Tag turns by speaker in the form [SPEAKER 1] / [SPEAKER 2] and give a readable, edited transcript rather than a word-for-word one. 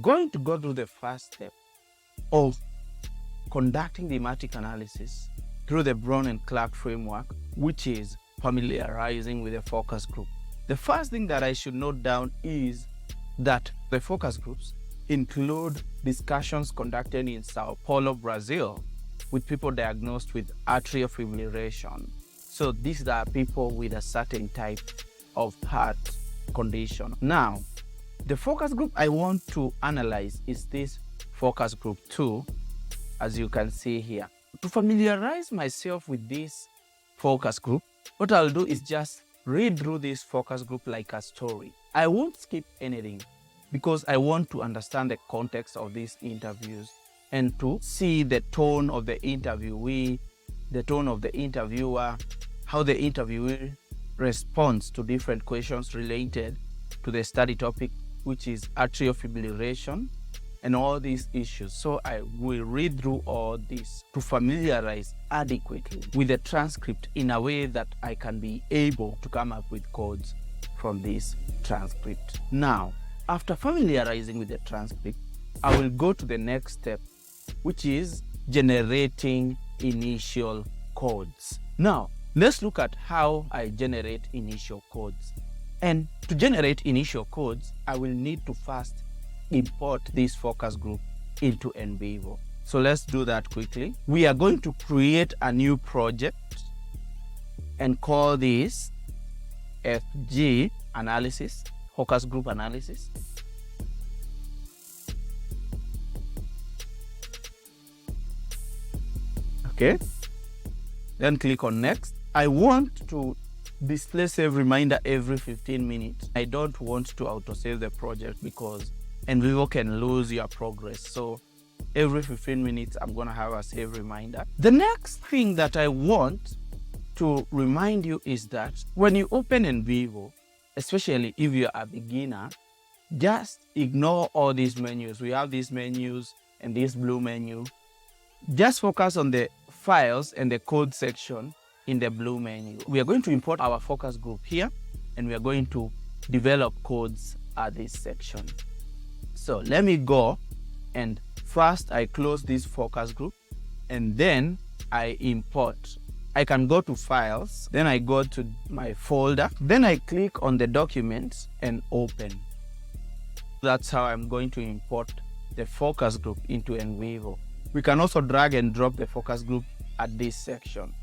[SPEAKER 1] going to go through the first step of conducting thematic analysis through the Brown and Clark framework, which is familiarizing with a focus group. The first thing that I should note down is that the focus groups include discussions conducted in Sao Paulo, Brazil, with people diagnosed with atrial fibrillation. So these are people with a certain type of heart condition. Now, the focus group I want to analyze is this focus group 2, as you can see here. To familiarize myself with this focus group, what I'll do is just read through this focus group like a story. I won't skip anything because I want to understand the context of these interviews and to see the tone of the interviewee, the tone of the interviewer, how the interviewee responds to different questions related to the study topic, which is atrial fibrillation and all these issues. So I will read through all this to familiarize adequately with the transcript in a way that I can be able to come up with codes from this transcript. Now, after familiarizing with the transcript, I will go to the next step, which is generating initial codes. Now, let's look at how I generate initial codes. And to generate initial codes, I will need to first import this focus group into NVivo. So let's do that quickly. We are going to create a new project and call this FG analysis, focus group analysis. Okay, then click on next. I want to display save reminder every 15 minutes. I don't want to autosave the project because NVivo can lose your progress. So every 15 minutes, I'm going to have a save reminder. The next thing that I want to remind you is that when you open NVivo, especially if you're a beginner, just ignore all these menus. We have these menus and this blue menu. Just focus on the files and the code section in the blue menu. We are going to import our focus group here, and we are going to develop codes at this section. So let me go, and first I close this focus group, and then I import. I can go to files, then I go to my folder, then I click on the documents and open. That's how I'm going to import the focus group into NVivo. We can also drag and drop the focus group at this section.